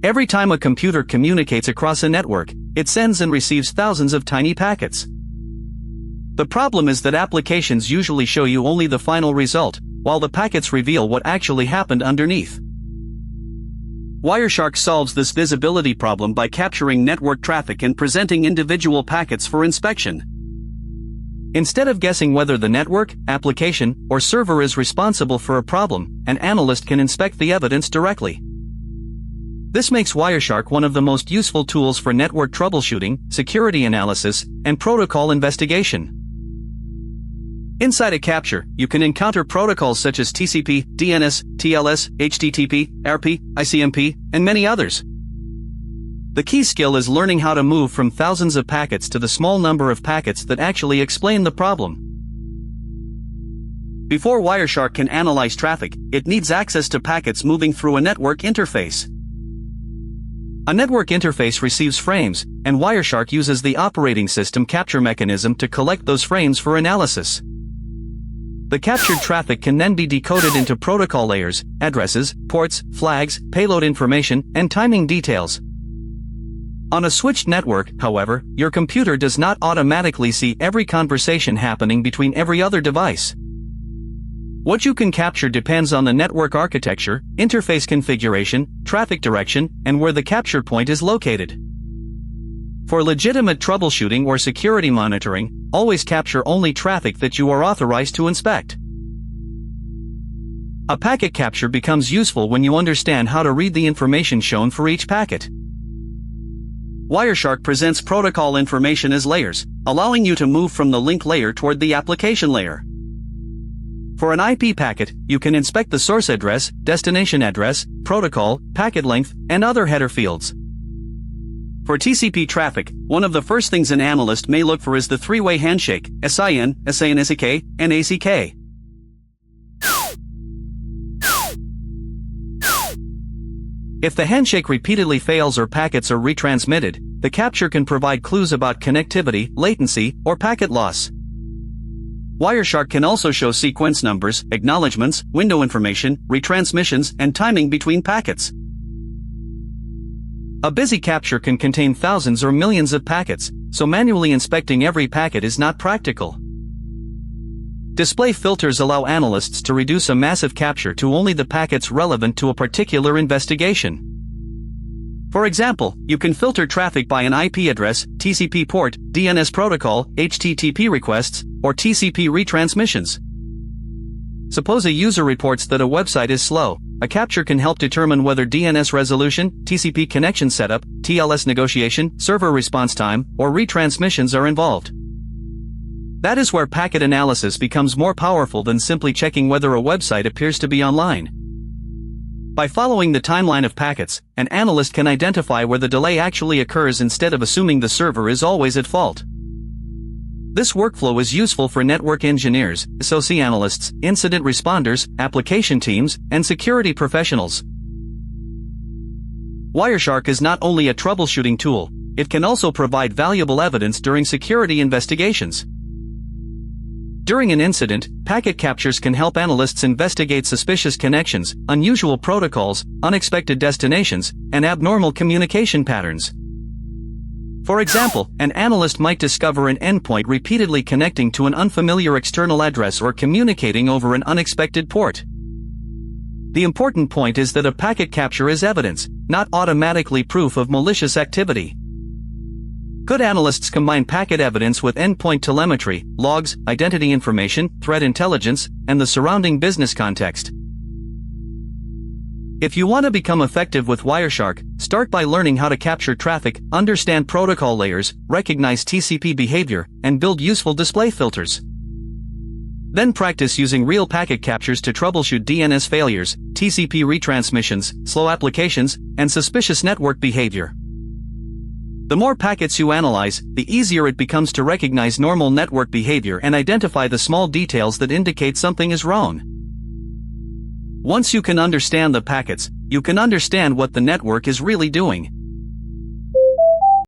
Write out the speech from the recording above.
Every time a computer communicates across a network, it sends and receives thousands of tiny packets. The problem is that applications usually show you only the final result, while the packets reveal what actually happened underneath. Wireshark solves this visibility problem by capturing network traffic and presenting individual packets for inspection. Instead of guessing whether the network, application, or server is responsible for a problem, an analyst can inspect the evidence directly. This makes Wireshark one of the most useful tools for network troubleshooting, security analysis, and protocol investigation. Inside a capture, you can encounter protocols such as TCP, DNS, TLS, HTTP, ARP, ICMP, and many others. The key skill is learning how to move from thousands of packets to the small number of packets that actually explain the problem. Before Wireshark can analyze traffic, it needs access to packets moving through a network interface. A network interface receives frames, and Wireshark uses the operating system capture mechanism to collect those frames for analysis. The captured traffic can then be decoded into protocol layers, addresses, ports, flags, payload information, and timing details. On a switched network, however, your computer does not automatically see every conversation happening between every other device. What you can capture depends on the network architecture, interface configuration, traffic direction, and where the capture point is located. For legitimate troubleshooting or security monitoring, always capture only traffic that you are authorized to inspect. A packet capture becomes useful when you understand how to read the information shown for each packet. Wireshark presents protocol information as layers, allowing you to move from the link layer toward the application layer. For an IP packet, you can inspect the source address, destination address, protocol, packet length, and other header fields. For TCP traffic, one of the first things an analyst may look for is the three-way handshake, SIN, SANSK, and ACK. If the handshake repeatedly fails or packets are retransmitted, the capture can provide clues about connectivity, latency, or packet loss. Wireshark can also show sequence numbers, acknowledgements, window information, retransmissions, and timing between packets. A busy capture can contain thousands or millions of packets, so manually inspecting every packet is not practical. Display filters allow analysts to reduce a massive capture to only the packets relevant to a particular investigation. For example, you can filter traffic by an IP address, TCP port, DNS protocol, HTTP requests, or TCP retransmissions. Suppose a user reports that a website is slow. A capture can help determine whether DNS resolution, TCP connection setup, TLS negotiation, server response time, or retransmissions are involved. That is where packet analysis becomes more powerful than simply checking whether a website appears to be online. By following the timeline of packets, an analyst can identify where the delay actually occurs instead of assuming the server is always at fault. This workflow is useful for network engineers, SOC analysts, incident responders, application teams, and security professionals. Wireshark is not only a troubleshooting tool, it can also provide valuable evidence during security investigations. During an incident, packet captures can help analysts investigate suspicious connections, unusual protocols, unexpected destinations, and abnormal communication patterns. For example, an analyst might discover an endpoint repeatedly connecting to an unfamiliar external address or communicating over an unexpected port. The important point is that a packet capture is evidence, not automatically proof of malicious activity. Good analysts combine packet evidence with endpoint telemetry, logs, identity information, threat intelligence, and the surrounding business context. If you want to become effective with Wireshark, start by learning how to capture traffic, understand protocol layers, recognize TCP behavior, and build useful display filters. Then practice using real packet captures to troubleshoot DNS failures, TCP retransmissions, slow applications, and suspicious network behavior. The more packets you analyze, the easier it becomes to recognize normal network behavior and identify the small details that indicate something is wrong. Once you can understand the packets, you can understand what the network is really doing.